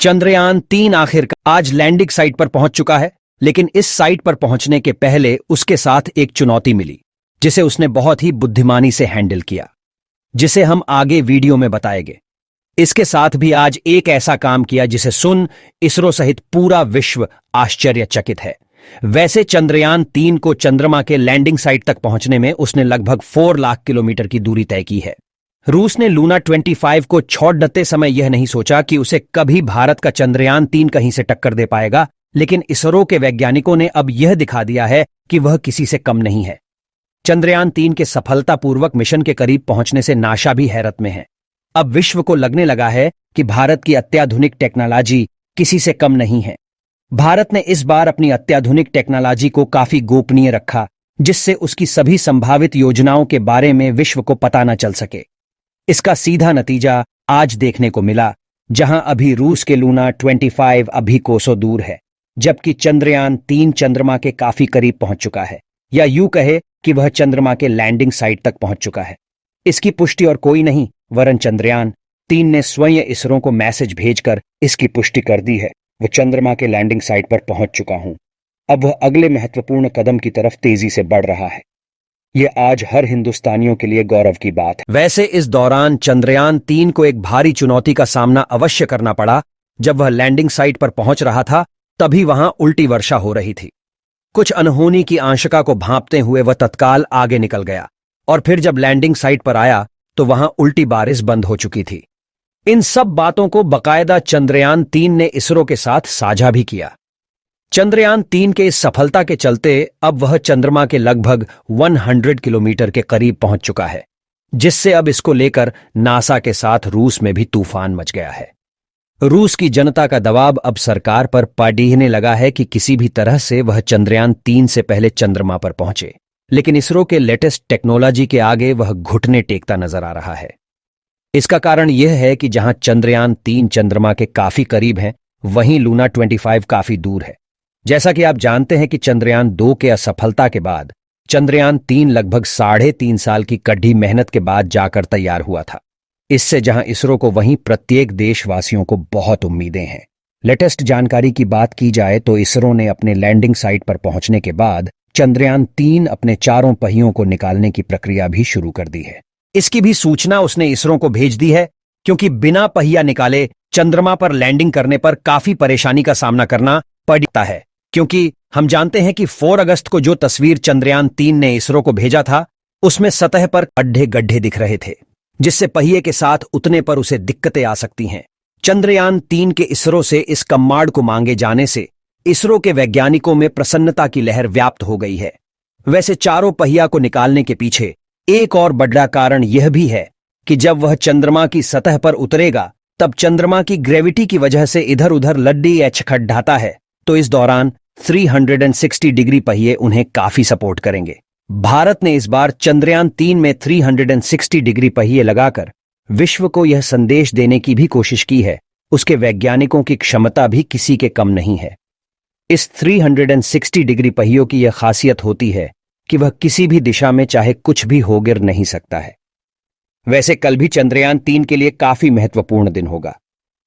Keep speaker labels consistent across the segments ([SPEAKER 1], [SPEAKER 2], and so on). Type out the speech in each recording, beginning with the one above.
[SPEAKER 1] चंद्रयान 3 आखिरकार आज landing site पर पहुंच चुका है, लेकिन इस साइट पर पहुंचने के पहले उसके साथ एक चुनौती मिली, जिसे उसने बहुत ही बुद्धिमानी से हैंडल किया, जिसे हम आगे वीडियो में बताएंगे। इसके साथ भी आज एक ऐसा काम किया जिसे सुन इसरो सहित पूरा विश्व आश्चर्यचकित है। वैसे चंद्रयान 3 को चंद्रमा के लैंडिंग साइट तक पहुंचने में उसने लगभग 4 लाख किलोमीटर की दूरी तय की है। रूस ने लूना 25 को छोड़ते समय यह नहीं सोचा कि उसे कभी भारत का चंद्रयान 3 कहीं से टक्कर दे पाएगा, लेकिन इसरो के वैज्ञानिकों ने अब यह दिखा दिया है कि वह किसी से कम नहीं है। चंद्रयान 3 के सफलतापूर्वक मिशन के करीब पहुंचने से नासा भी हैरत में है। अब विश्व को लगने लगा है कि भारत की अत्याधुनिक टेक्नोलॉजी किसी से कम नहीं है। भारत ने इस बार अपनी अत्याधुनिक टेक्नोलॉजी को काफी गोपनीय रखा, जिससे उसकी सभी संभावित योजनाओं के बारे में विश्व को पता न चल सके। इसका सीधा नतीजा आज देखने को मिला, जहां अभी रूस के लूना 25 अभी कोसों दूर है, जबकि चंद्रयान 3 चंद्रमा के काफी करीब पहुंच चुका है, या यूं कहे कि वह चंद्रमा के लैंडिंग साइट तक पहुंच चुका है। इसकी पुष्टि और कोई नहीं वरन चंद्रयान 3 ने स्वयं इसरो को मैसेज भेजकर इसकी पुष्टि कर दी है। वो चंद्रमा के लैंडिंग साइट पर पहुंच चुका हूं। अब वह अगले महत्वपूर्ण कदम की तरफ तेजी से बढ़ रहा है। यह आज हर हिंदुस्तानियों के लिए गौरव की बात है। वैसे इस दौरान चंद्रयान 3 को एक भारी चुनौती का सामना अवश्य करना पड़ा। जब वह लैंडिंग साइट पर पहुंच रहा था, तभी वहां उल्टी वर्षा हो रही थी। कुछ अनहोनी की आशंका को भांपते हुए वह तत्काल आगे निकल गया, और फिर जब लैंडिंग साइट पर आया तो वहां उल्टी बारिश बंद हो चुकी थी। इन सब बातों को बकायदा चंद्रयान 3 ने इसरो के साथ साझा भी किया। चंद्रयान 3 के इस सफलता के चलते अब वह चंद्रमा के लगभग 100 किलोमीटर के करीब पहुंच चुका है, जिससे अब इसको लेकर नासा के साथ रूस में भी तूफान मच गया है। रूस की जनता का दबाव अब सरकार पर पड़ने लगा है कि किसी भी तरह से वह चंद्रयान 3 से पहले चंद्रमा पर पहुंचे, लेकिन इसरो के लेटेस्ट टेक्नोलॉजी के आगे वह घुटने टेकता नजर आ रहा है। इसका कारण यह है कि जहां चंद्रयान 3 चंद्रमा के काफी करीब है, वहीं लूना 25 काफी दूर है। जैसा कि आप जानते हैं कि चंद्रयान 2 के असफलता के बाद चंद्रयान 3 लगभग 3.5 साल की कड़ी मेहनत के बाद जाकर तैयार हुआ था। इससे जहां इसरो को वहीं प्रत्येक देशवासियों को बहुत उम्मीदें हैं। लेटेस्ट जानकारी की बात की जाए तो इसरो ने अपने लैंडिंग साइट पर पहुंचने के बाद चंद्रयान 3 अपने चारों पहियों को निकालने की प्रक्रिया भी शुरू कर दी है। इसकी भी सूचना उसने इसरो को भेज दी है, क्योंकि बिना पहिया निकाले चंद्रमा पर लैंडिंग करने पर काफी परेशानी का सामना करना पड़ता है। क्योंकि हम जानते हैं कि 4 अगस्त को जो तस्वीर चंद्रयान 3 ने इसरो को भेजा था, उसमें सतह पर गड्ढे गड्ढे दिख रहे थे, जिससे पहिए के साथ उतने पर उसे दिक्कतें आ सकती हैं। चंद्रयान 3 के इसरो से इस कमांड को मांगे जाने से इसरो के वैज्ञानिकों में प्रसन्नता की लहर व्याप्त हो गई है। वैसे चारों पहिया को निकालने के पीछे एक और बड़ा कारण यह भी है कि जब वह चंद्रमा की सतह पर उतरेगा, तब चंद्रमा की ग्रेविटी की वजह से इधर उधर लड्डी खड्डाता है, तो इस दौरान 360 डिग्री पहिए उन्हें काफी सपोर्ट करेंगे। भारत ने इस बार चंद्रयान 3 में 360 डिग्री पहिए लगाकर विश्व को यह संदेश देने की भी कोशिश की है, उसके वैज्ञानिकों की क्षमता भी किसी के कम नहीं है। इस 360 डिग्री पहियों की यह खासियत होती है कि वह किसी भी दिशा में चाहे कुछ भी हो गिर नहीं सकता है। वैसे कल भी चंद्रयान 3 के लिए काफी महत्वपूर्ण दिन होगा।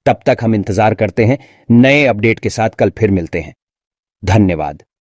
[SPEAKER 1] तब तक हम इंतजार करते हैं नए अपडेट के साथ। कल फिर मिलते हैं। धन्यवाद।